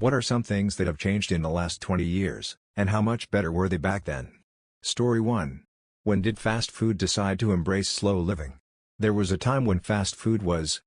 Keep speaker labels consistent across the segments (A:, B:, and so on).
A: What are some things that have changed in the last 20 years, and how much better were they back then? Story 1. When did fast food decide to embrace slow living? There was a time when fast food was,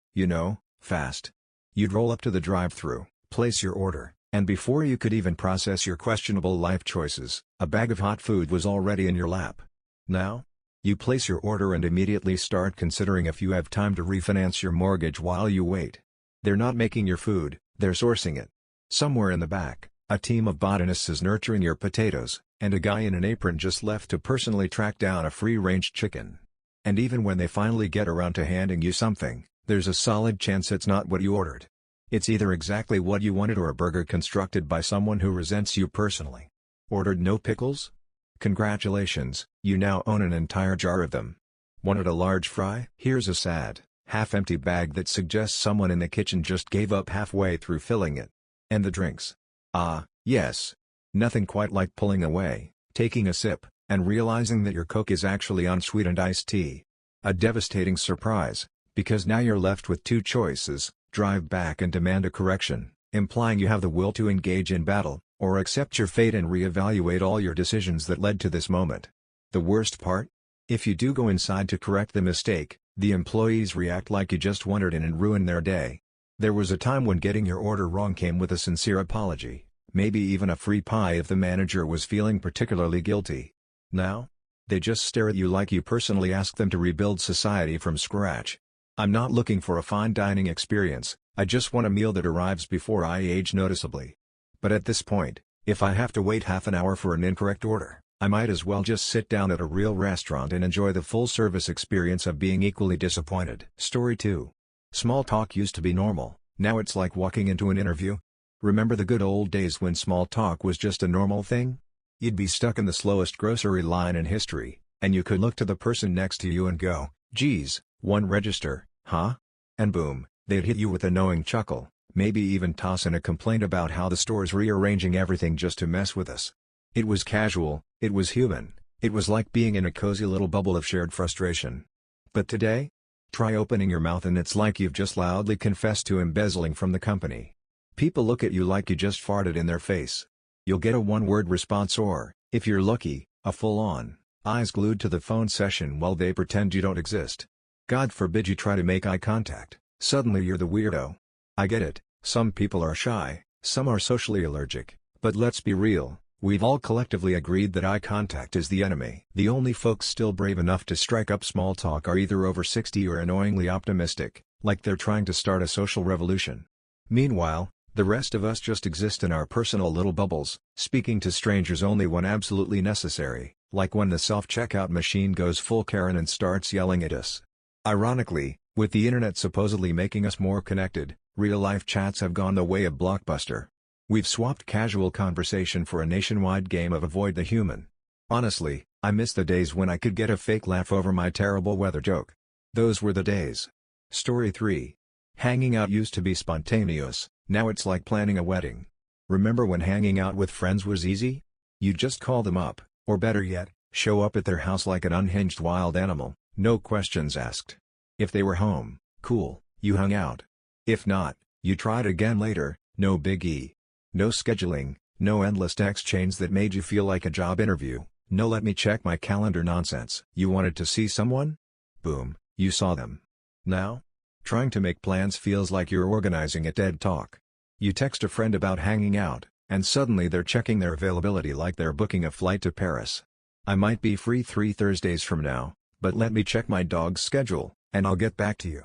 A: fast. You'd roll up to the drive-thru, place your order, and before you could even process your questionable life choices, a bag of hot food was already in your lap. Now? You place your order and immediately start considering if you have time to refinance your mortgage while you wait. They're not making your food, they're sourcing it. Somewhere in the back, a team of botanists is nurturing your potatoes, and a guy in an apron just left to personally track down a free-range chicken. And even when they finally get around to handing you something, there's a solid chance it's not what you ordered. It's either exactly what you wanted or a burger constructed by someone who resents you personally. Ordered no pickles? Congratulations, you now own an entire jar of them. Wanted a large fry? Here's a sad, half-empty bag that suggests someone in the kitchen just gave up halfway through filling it. And the drinks? Ah, yes. Nothing quite like pulling away, taking a sip, and realizing that your Coke is actually unsweetened iced tea. A devastating surprise, because now you're left with two choices: drive back and demand a correction, implying you have the will to engage in battle, or accept your fate and reevaluate all your decisions that led to this moment. The worst part? If you do go inside to correct the mistake, the employees react like you just wandered in and ruined their day. There was a time when getting your order wrong came with a sincere apology, maybe even a free pie if the manager was feeling particularly guilty. Now? They just stare at you like you personally asked them to rebuild society from scratch. I'm not looking for a fine dining experience, I just want a meal that arrives before I age noticeably. But at this point, if I have to wait half an hour for an incorrect order, I might as well just sit down at a real restaurant and enjoy the full-service experience of being equally disappointed. Story 2. Small talk used to be normal, now it's like walking into an interview. Remember the good old days when small talk was just a normal thing? You'd be stuck in the slowest grocery line in history, and you could look to the person next to you and go, "Geez, one register, huh?" And boom, they'd hit you with a knowing chuckle, maybe even toss in a complaint about how the store's rearranging everything just to mess with us. It was casual, it was human, it was like being in a cozy little bubble of shared frustration. But today? Try opening your mouth and it's like you've just loudly confessed to embezzling from the company. People look at you like you just farted in their face. You'll get a one-word response or, if you're lucky, a full-on, eyes glued to the phone session while they pretend you don't exist. God forbid you try to make eye contact, suddenly you're the weirdo. I get it, some people are shy, some are socially allergic, but let's be real, we've all collectively agreed that eye contact is the enemy. The only folks still brave enough to strike up small talk are either over 60 or annoyingly optimistic, like they're trying to start a social revolution. Meanwhile, the rest of us just exist in our personal little bubbles, speaking to strangers only when absolutely necessary, like when the self-checkout machine goes full Karen and starts yelling at us. Ironically, with the internet supposedly making us more connected, real-life chats have gone the way of Blockbuster. We've swapped casual conversation for a nationwide game of Avoid the Human. Honestly, I miss the days when I could get a fake laugh over my terrible weather joke. Those were the days. Story 3. Hanging out used to be spontaneous, now it's like planning a wedding. Remember when hanging out with friends was easy? You'd just call them up, or better yet, show up at their house like an unhinged wild animal, no questions asked. If they were home, cool, you hung out. If not, you tried again later, no biggie. No scheduling, no endless text chains that made you feel like a job interview, no let me check my calendar nonsense. You wanted to see someone? Boom, you saw them. Now? Trying to make plans feels like you're organizing a TED Talk. You text a friend about hanging out, and suddenly they're checking their availability like they're booking a flight to Paris. I might be free 3 Thursdays from now, but let me check my dog's schedule, and I'll get back to you.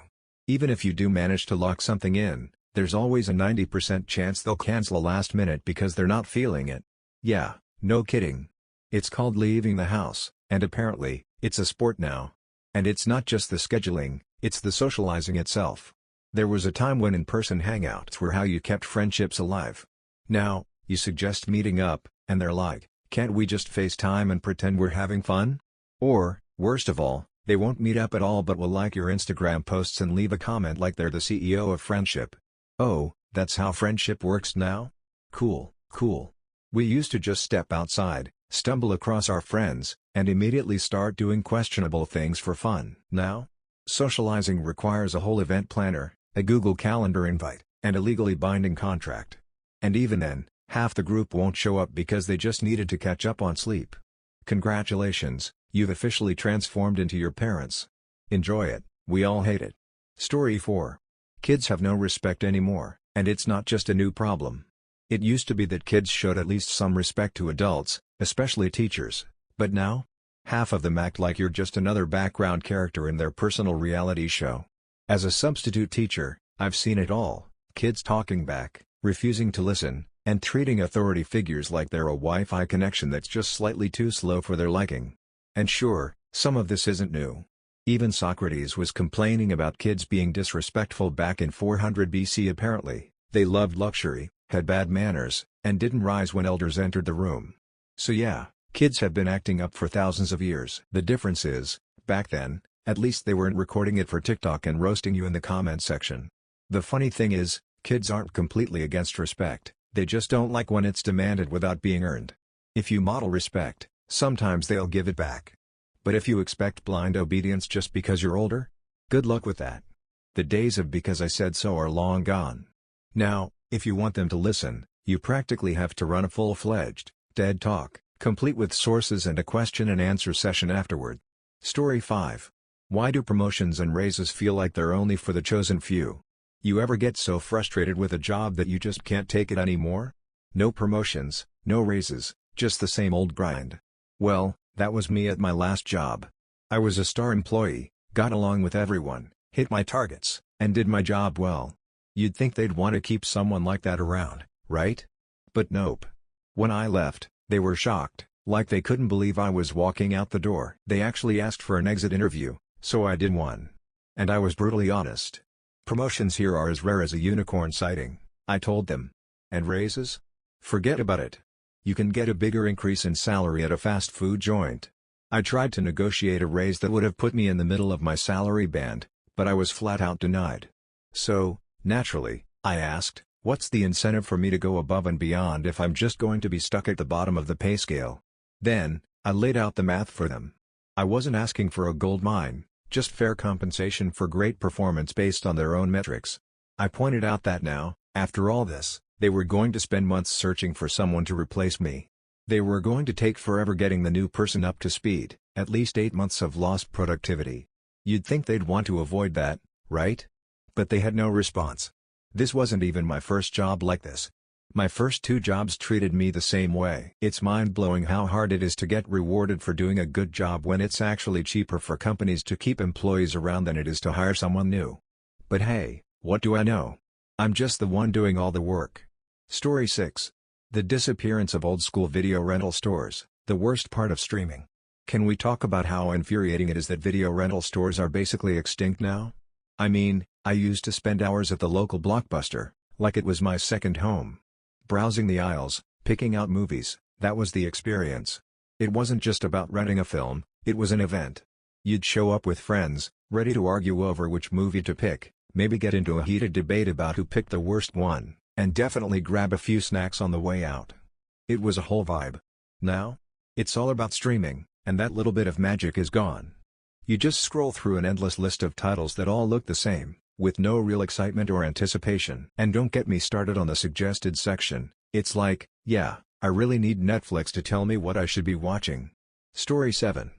A: Even if you do manage to lock something in, there's always a 90% chance they'll cancel last minute because they're not feeling it. Yeah, no kidding. It's called leaving the house, and apparently, it's a sport now. And it's not just the scheduling, it's the socializing itself. There was a time when in-person hangouts were how you kept friendships alive. Now, you suggest meeting up, and they're like, can't we just FaceTime and pretend we're having fun? Or, worst of all, they won't meet up at all but will like your Instagram posts and leave a comment like they're the CEO of friendship. Oh, that's how friendship works now? Cool, cool. We used to just step outside, stumble across our friends, and immediately start doing questionable things for fun. Now? Socializing requires a whole event planner, a Google Calendar invite, and a legally binding contract. And even then, half the group won't show up because they just needed to catch up on sleep. Congratulations, you've officially transformed into your parents. Enjoy it, we all hate it. Story 4. Kids have no respect anymore, and it's not just a new problem. It used to be that kids showed at least some respect to adults, especially teachers, but now? Half of them act like you're just another background character in their personal reality show. As a substitute teacher, I've seen it all: kids talking back, refusing to listen, and treating authority figures like they're a Wi-Fi connection that's just slightly too slow for their liking. And sure, some of this isn't new. Even Socrates was complaining about kids being disrespectful back in 400 BC. Apparently, they loved luxury, had bad manners, and didn't rise when elders entered the room. So yeah, kids have been acting up for thousands of years. The difference is, back then, at least they weren't recording it for TikTok and roasting you in the comment section. The funny thing is, kids aren't completely against respect, they just don't like when it's demanded without being earned. If you model respect, sometimes they'll give it back. But if you expect blind obedience just because you're older, good luck with that. The days of "because I said so" are long gone. Now, if you want them to listen, you practically have to run a full-fledged TED Talk, complete with sources and a question-and-answer session afterward. Story 5. Why do promotions and raises feel like they're only for the chosen few? You ever get so frustrated with a job that you just can't take it anymore? No promotions, no raises, just the same old grind. Well, that was me at my last job. I was a star employee, got along with everyone, hit my targets, and did my job well. You'd think they'd want to keep someone like that around, right? But nope. When I left, they were shocked, like they couldn't believe I was walking out the door. They actually asked for an exit interview, so I did one. And I was brutally honest. Promotions here are as rare as a unicorn sighting, I told them. And raises? Forget about it. You can get a bigger increase in salary at a fast food joint. I tried to negotiate a raise that would have put me in the middle of my salary band, but I was flat out denied. So, naturally, I asked, what's the incentive for me to go above and beyond if I'm just going to be stuck at the bottom of the pay scale? Then, I laid out the math for them. I wasn't asking for a gold mine, just fair compensation for great performance based on their own metrics. I pointed out that now, after all this, they were going to spend months searching for someone to replace me. They were going to take forever getting the new person up to speed, at least 8 months of lost productivity. You'd think they'd want to avoid that, right? But they had no response. This wasn't even my first job like this. My first 2 jobs treated me the same way. It's mind-blowing how hard it is to get rewarded for doing a good job when it's actually cheaper for companies to keep employees around than it is to hire someone new. But hey, what do I know? I'm just the one doing all the work. Story 6. The disappearance of old-school video rental stores, the worst part of streaming. Can we talk about how infuriating it is that video rental stores are basically extinct now? I mean, I used to spend hours at the local Blockbuster, like it was my second home. Browsing the aisles, picking out movies, that was the experience. It wasn't just about renting a film, it was an event. You'd show up with friends, ready to argue over which movie to pick, maybe get into a heated debate about who picked the worst one, and definitely grab a few snacks on the way out. It was a whole vibe. Now? It's all about streaming, and that little bit of magic is gone. You just scroll through an endless list of titles that all look the same, with no real excitement or anticipation. And don't get me started on the suggested section, it's like, yeah, I really need Netflix to tell me what I should be watching. Story 7.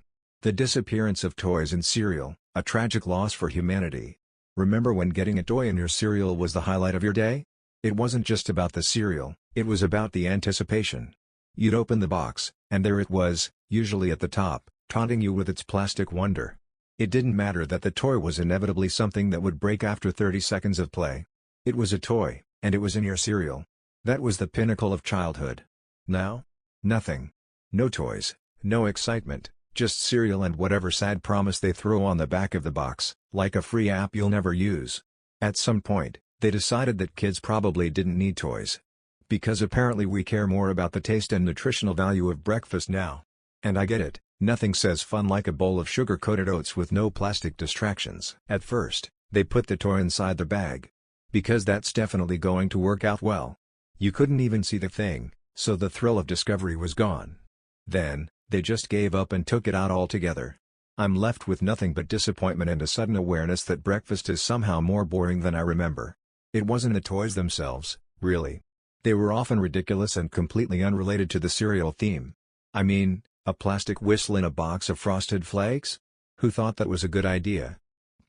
A: The disappearance of toys in cereal, a tragic loss for humanity. Remember when getting a toy in your cereal was the highlight of your day? It wasn't just about the cereal, it was about the anticipation. You'd open the box, and there it was, usually at the top, taunting you with its plastic wonder. It didn't matter that the toy was inevitably something that would break after 30 seconds of play. It was a toy, and it was in your cereal. That was the pinnacle of childhood. Now? Nothing. No toys, no excitement, just cereal and whatever sad promise they throw on the back of the box, like a free app you'll never use. At some point, they decided that kids probably didn't need toys. Because apparently we care more about the taste and nutritional value of breakfast now. And I get it. Nothing says fun like a bowl of sugar-coated oats with no plastic distractions. At first, they put the toy inside the bag. Because that's definitely going to work out well. You couldn't even see the thing, so the thrill of discovery was gone. Then, they just gave up and took it out altogether. I'm left with nothing but disappointment and a sudden awareness that breakfast is somehow more boring than I remember. It wasn't the toys themselves, really. They were often ridiculous and completely unrelated to the cereal theme. I mean, a plastic whistle in a box of Frosted Flakes? Who thought that was a good idea?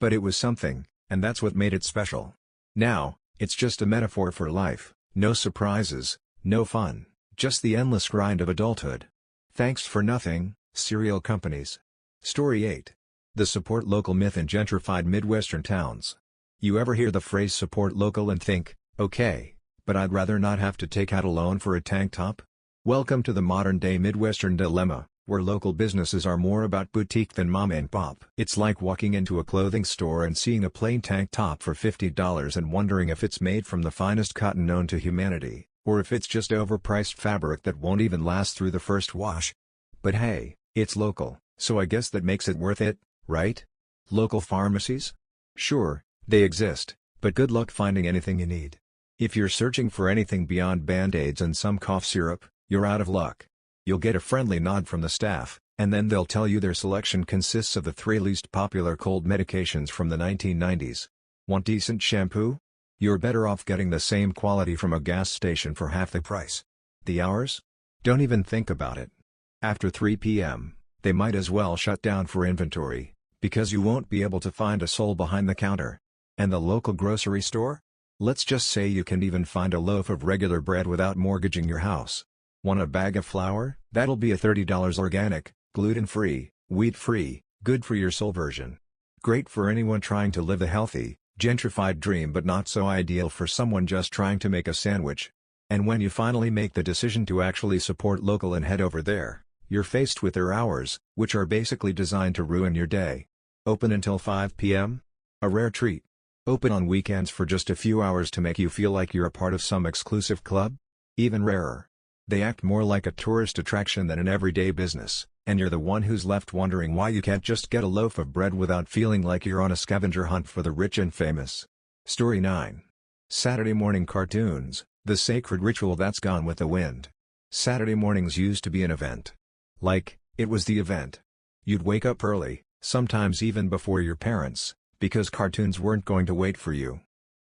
A: But it was something, and that's what made it special. Now, it's just a metaphor for life, no surprises, no fun, just the endless grind of adulthood. Thanks for nothing, cereal companies. Story 8. The support local myth in gentrified Midwestern towns. You ever hear the phrase support local and think, okay, but I'd rather not have to take out a loan for a tank top? Welcome to the modern-day Midwestern dilemma, where local businesses are more about boutique than mom and pop. It's like walking into a clothing store and seeing a plain tank top for $50 and wondering if it's made from the finest cotton known to humanity, or if it's just overpriced fabric that won't even last through the first wash. But hey, it's local, so I guess that makes it worth it, right? Local pharmacies? Sure, they exist, but good luck finding anything you need. If you're searching for anything beyond Band-Aids and some cough syrup, you're out of luck. You'll get a friendly nod from the staff, and then they'll tell you their selection consists of the 3 least popular cold medications from the 1990s. Want decent shampoo? You're better off getting the same quality from a gas station for half the price. The hours? Don't even think about it. After 3 p.m., they might as well shut down for inventory, because you won't be able to find a soul behind the counter. And the local grocery store? Let's just say you can't even find a loaf of regular bread without mortgaging your house. Want a bag of flour? That'll be a $30 organic, gluten-free, wheat-free, good for your soul version. Great for anyone trying to live a healthy, gentrified dream, but not so ideal for someone just trying to make a sandwich. And when you finally make the decision to actually support local and head over there, you're faced with their hours, which are basically designed to ruin your day. Open until 5 p.m.? A rare treat. Open on weekends for just a few hours to make you feel like you're a part of some exclusive club? Even rarer. They act more like a tourist attraction than an everyday business, and you're the one who's left wondering why you can't just get a loaf of bread without feeling like you're on a scavenger hunt for the rich and famous. Story 9. Saturday morning cartoons, the sacred ritual that's gone with the wind. Saturday mornings used to be an event. Like, it was the event. You'd wake up early, sometimes even before your parents, because cartoons weren't going to wait for you.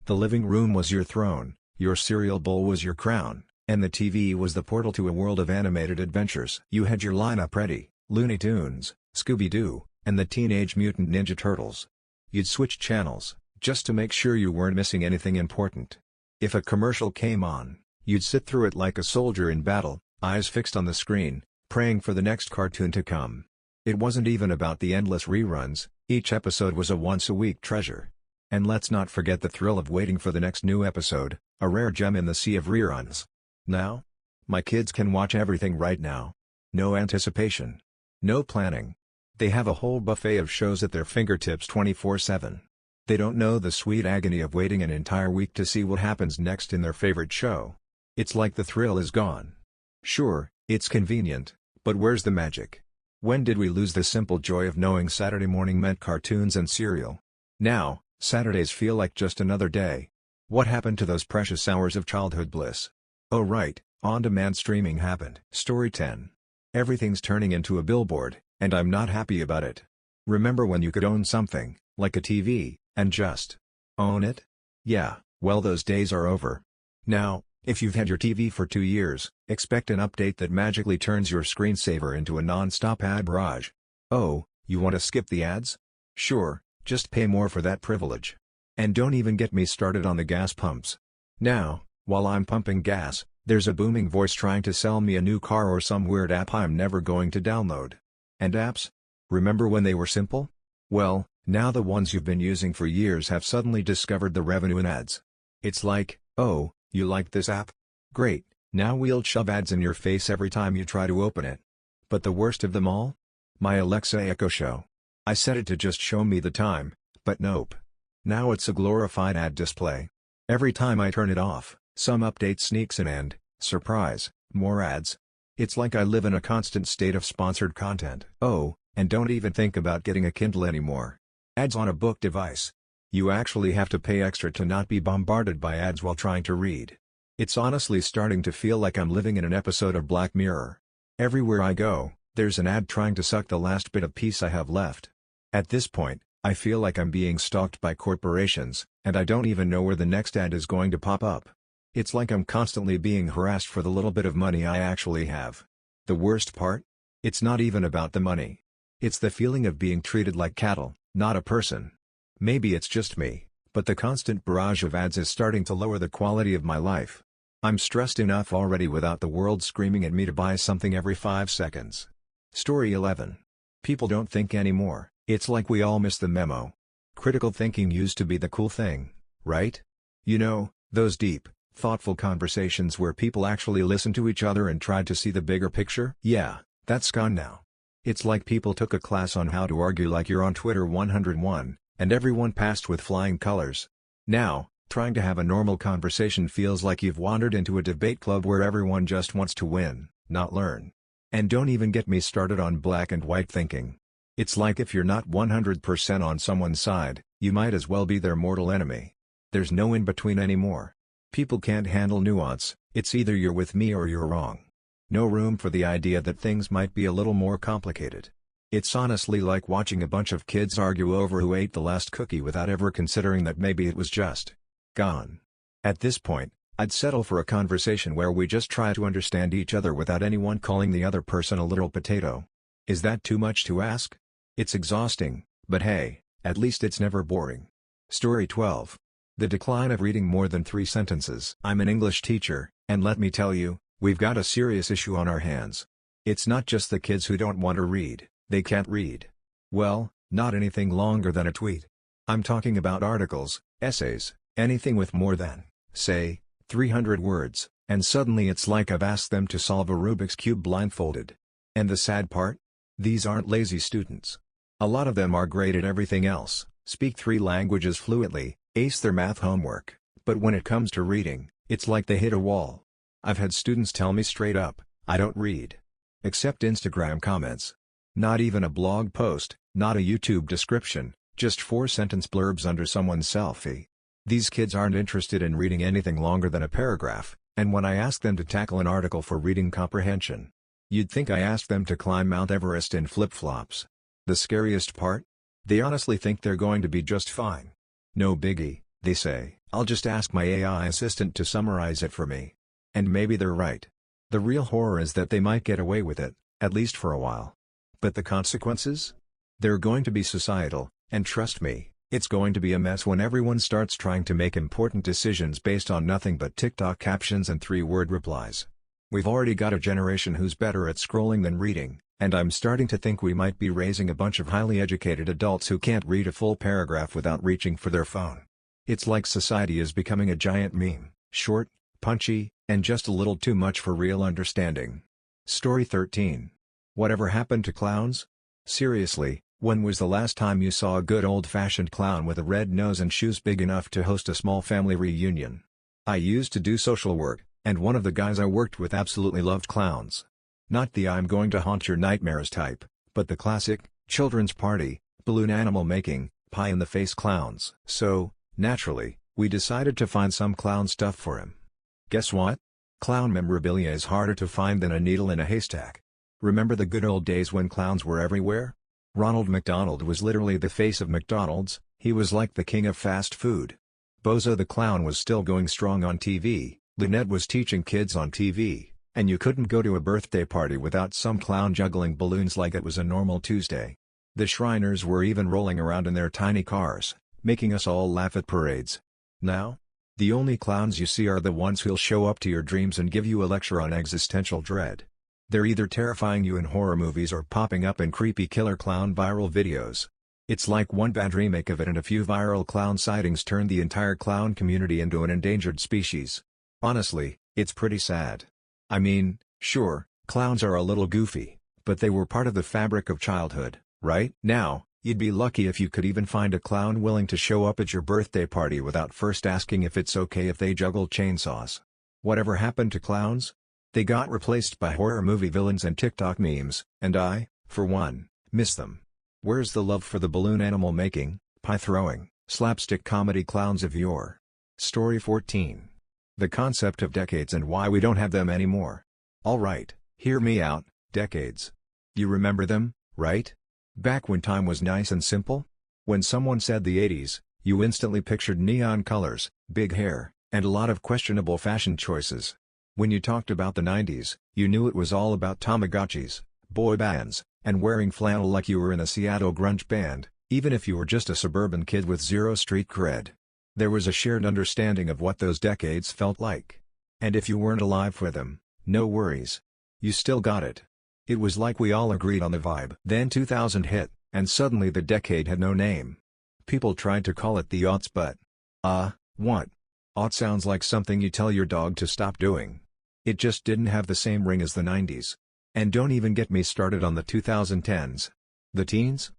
A: The living room was your throne, your cereal bowl was your crown, and the TV was the portal to a world of animated adventures. You had your lineup ready: Looney Tunes, Scooby-Doo, and the Teenage Mutant Ninja Turtles. You'd switch channels, just to make sure you weren't missing anything important. If a commercial came on, you'd sit through it like a soldier in battle, eyes fixed on the screen, praying for the next cartoon to come. It wasn't even about the endless reruns, each episode was a once-a-week treasure. And let's not forget the thrill of waiting for the next new episode, a rare gem in the sea of reruns. Now? My kids can watch everything right now. No anticipation. No planning. They have a whole buffet of shows at their fingertips 24/7. They don't know the sweet agony of waiting an entire week to see what happens next in their favorite show. It's like the thrill is gone. Sure, it's convenient, but where's the magic? When did we lose the simple joy of knowing Saturday morning meant cartoons and cereal? Now, Saturdays feel like just another day. What happened to those precious hours of childhood bliss? Oh right, on-demand streaming happened. Story 10. Everything's turning into a billboard, and I'm not happy about it. Remember when you could own something, like a TV, and just own it? Yeah, well, those days are over. Now, if you've had your TV for 2 years, expect an update that magically turns your screensaver into a non-stop ad barrage. Oh, you want to skip the ads? Sure, just pay more for that privilege. And don't even get me started on the gas pumps. Now, while I'm pumping gas, there's a booming voice trying to sell me a new car or some weird app I'm never going to download. And apps? Remember when they were simple? Well, now the ones you've been using for years have suddenly discovered the revenue in ads. It's like, oh, you like this app? Great, now we'll shove ads in your face every time you try to open it. But the worst of them all? My Alexa Echo Show. I set it to just show me the time, but nope. Now it's a glorified ad display. Every time I turn it off, some update sneaks in and, surprise, more ads. It's like I live in a constant state of sponsored content. Oh, and don't even think about getting a Kindle anymore. Ads on a book device. You actually have to pay extra to not be bombarded by ads while trying to read. It's honestly starting to feel like I'm living in an episode of Black Mirror. Everywhere I go, there's an ad trying to suck the last bit of peace I have left. At this point, I feel like I'm being stalked by corporations, and I don't even know where the next ad is going to pop up. It's like I'm constantly being harassed for the little bit of money I actually have. The worst part? It's not even about the money. It's the feeling of being treated like cattle, not a person. Maybe it's just me, but the constant barrage of ads is starting to lower the quality of my life. I'm stressed enough already without the world screaming at me to buy something every 5 seconds. Story 11. People don't think anymore. It's like we all missed the memo. Critical thinking used to be the cool thing, right? You know, those deep, thoughtful conversations where people actually listened to each other and tried to see the bigger picture? Yeah, that's gone now. It's like people took a class on how to argue like you're on Twitter 101, and everyone passed with flying colors. Now, trying to have a normal conversation feels like you've wandered into a debate club where everyone just wants to win, not learn. And don't even get me started on black and white thinking. It's like if you're not 100% on someone's side, you might as well be their mortal enemy. There's no in between anymore. People can't handle nuance, it's either you're with me or you're wrong. No room for the idea that things might be a little more complicated. It's honestly like watching a bunch of kids argue over who ate the last cookie without ever considering that maybe it was just gone. At this point, I'd settle for a conversation where we just try to understand each other without anyone calling the other person a little potato. Is that too much to ask? It's exhausting, but hey, at least it's never boring. Story 12. The decline of reading more than 3 sentences. I'm an English teacher, and let me tell you, we've got a serious issue on our hands. It's not just the kids who don't want to read, they can't read. Well, not anything longer than a tweet. I'm talking about articles, essays, anything with more than, say, 300 words, and suddenly it's like I've asked them to solve a Rubik's Cube blindfolded. And the sad part? These aren't lazy students. A lot of them are great at everything else, speak 3 languages fluently, ace their math homework, but when it comes to reading, it's like they hit a wall. I've had students tell me straight up, I don't read. Except Instagram comments. Not even a blog post, not a YouTube description, just 4-sentence blurbs under someone's selfie. These kids aren't interested in reading anything longer than a paragraph, and when I ask them to tackle an article for reading comprehension, you'd think I asked them to climb Mount Everest in flip-flops. The scariest part? They honestly think they're going to be just fine. No biggie, they say, I'll just ask my AI assistant to summarize it for me. And maybe they're right. The real horror is that they might get away with it, at least for a while. But the consequences? They're going to be societal, and trust me, it's going to be a mess when everyone starts trying to make important decisions based on nothing but TikTok captions and 3-word replies. We've already got a generation who's better at scrolling than reading, and I'm starting to think we might be raising a bunch of highly educated adults who can't read a full paragraph without reaching for their phone. It's like society is becoming a giant meme, short, punchy, and just a little too much for real understanding. Story 13. Whatever happened to clowns? Seriously, when was the last time you saw a good old-fashioned clown with a red nose and shoes big enough to host a small family reunion? I used to do social work, and one of the guys I worked with absolutely loved clowns. Not the I'm going to haunt your nightmares type, but the classic, children's party, balloon animal making, pie-in-the-face clowns. So, naturally, we decided to find some clown stuff for him. Guess what? Clown memorabilia is harder to find than a needle in a haystack. Remember the good old days when clowns were everywhere? Ronald McDonald was literally the face of McDonald's, he was like the king of fast food. Bozo the Clown was still going strong on TV, Lynette was teaching kids on TV, and you couldn't go to a birthday party without some clown juggling balloons like it was a normal Tuesday. The Shriners were even rolling around in their tiny cars, making us all laugh at parades. Now? The only clowns you see are the ones who'll show up to your dreams and give you a lecture on existential dread. They're either terrifying you in horror movies or popping up in creepy killer clown viral videos. It's like one bad remake of it and a few viral clown sightings turned the entire clown community into an endangered species. Honestly, it's pretty sad. I mean, sure, clowns are a little goofy, but they were part of the fabric of childhood, right? Now, you'd be lucky if you could even find a clown willing to show up at your birthday party without first asking if it's okay if they juggle chainsaws. Whatever happened to clowns? They got replaced by horror movie villains and TikTok memes, and I, for one, miss them. Where's the love for the balloon animal making, pie throwing, slapstick comedy clowns of yore? Story 14. The concept of decades and why we don't have them anymore. Alright, hear me out, decades. You remember them, right? Back when time was nice and simple? When someone said the 80s, you instantly pictured neon colors, big hair, And a lot of questionable fashion choices. When you talked about the 90s, you knew it was all about Tamagotchis, boy bands, and wearing flannel like you were in a Seattle grunge band, even if you were just a suburban kid with zero street cred. There was a shared understanding of what those decades felt like. And if you weren't alive for them, no worries. You still got it. It was like we all agreed on the vibe. Then 2000 hit, and suddenly the decade had no name. People tried to call it the aughts, but what? Aught sounds like something you tell your dog to stop doing. It just didn't have the same ring as the 90s. And don't even get me started on the 2010s. The teens?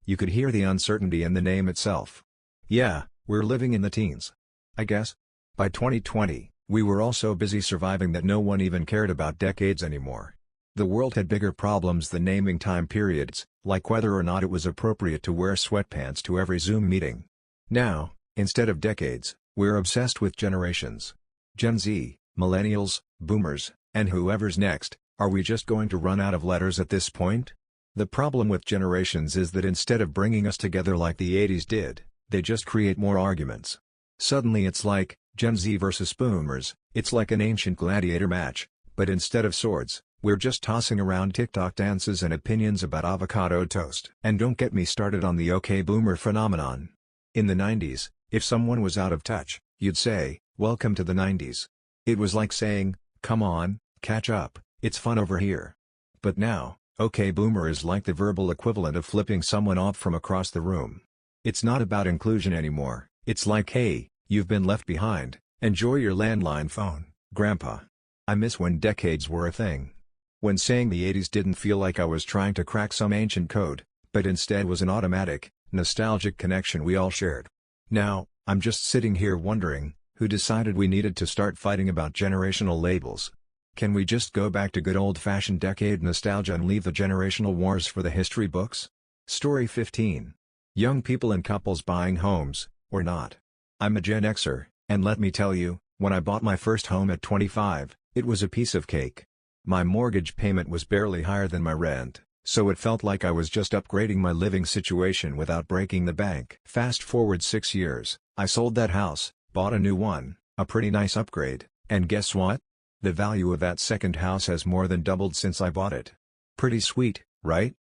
A: You could hear the uncertainty in the name itself. Yeah, we're living in the teens. I guess. By 2020, we were all so busy surviving that no one even cared about decades anymore. The world had bigger problems than naming time periods, like whether or not it was appropriate to wear sweatpants to every Zoom meeting. Now, instead of decades, we're obsessed with generations. Gen Z, millennials, boomers, and whoever's next. Are we just going to run out of letters at this point? The problem with generations is that instead of bringing us together like the 80s did, they just create more arguments. Suddenly it's like, Gen Z versus boomers, it's like an ancient gladiator match, but instead of swords, we're just tossing around TikTok dances and opinions about avocado toast. And don't get me started on the OK Boomer phenomenon. In the 90s, if someone was out of touch, you'd say, "Welcome to the 90s." It was like saying, "Come on, catch up, it's fun over here." But now, OK Boomer is like the verbal equivalent of flipping someone off from across the room. It's not about inclusion anymore, it's like, "Hey, you've been left behind, enjoy your landline phone, Grandpa." I miss when decades were a thing. When saying the 80s didn't feel like I was trying to crack some ancient code, but instead was an automatic, nostalgic connection we all shared. Now, I'm just sitting here wondering, who decided we needed to start fighting about generational labels? Can we just go back to good old-fashioned decade nostalgia and leave the generational wars for the history books? Story 15. Young people and couples buying homes, or not. I'm a Gen Xer, and let me tell you, when I bought my first home at 25, it was a piece of cake. My mortgage payment was barely higher than my rent, so it felt like I was just upgrading my living situation without breaking the bank. Fast forward 6 years, I sold that house, bought a new one, a pretty nice upgrade, and guess what? The value of that second house has more than doubled since I bought it. Pretty sweet, right?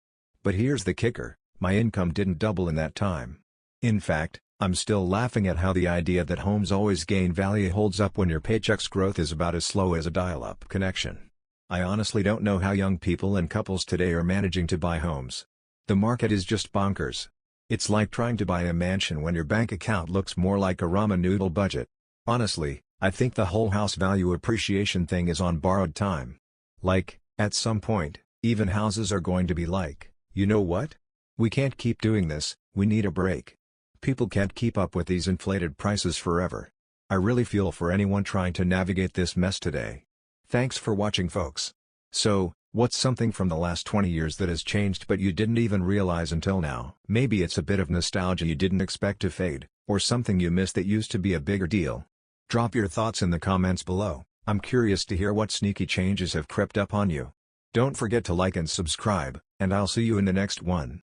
A: But here's the kicker, my income didn't double in that time. In fact, I'm still laughing at how the idea that homes always gain value holds up when your paycheck's growth is about as slow as a dial-up connection. I honestly don't know how young people and couples today are managing to buy homes. The market is just bonkers. It's like trying to buy a mansion when your bank account looks more like a ramen noodle budget. Honestly, I think the whole house value appreciation thing is on borrowed time. Like, at some point, even houses are going to be like, you know what? We can't keep doing this, we need a break. People can't keep up with these inflated prices forever. I really feel for anyone trying to navigate this mess today. Thanks for watching, folks. So, what's something from the last 20 years that has changed but you didn't even realize until now? Maybe it's a bit of nostalgia you didn't expect to fade, or something you missed that used to be a bigger deal. Drop your thoughts in the comments below. I'm curious to hear what sneaky changes have crept up on you. Don't forget to like and subscribe, and I'll see you in the next one.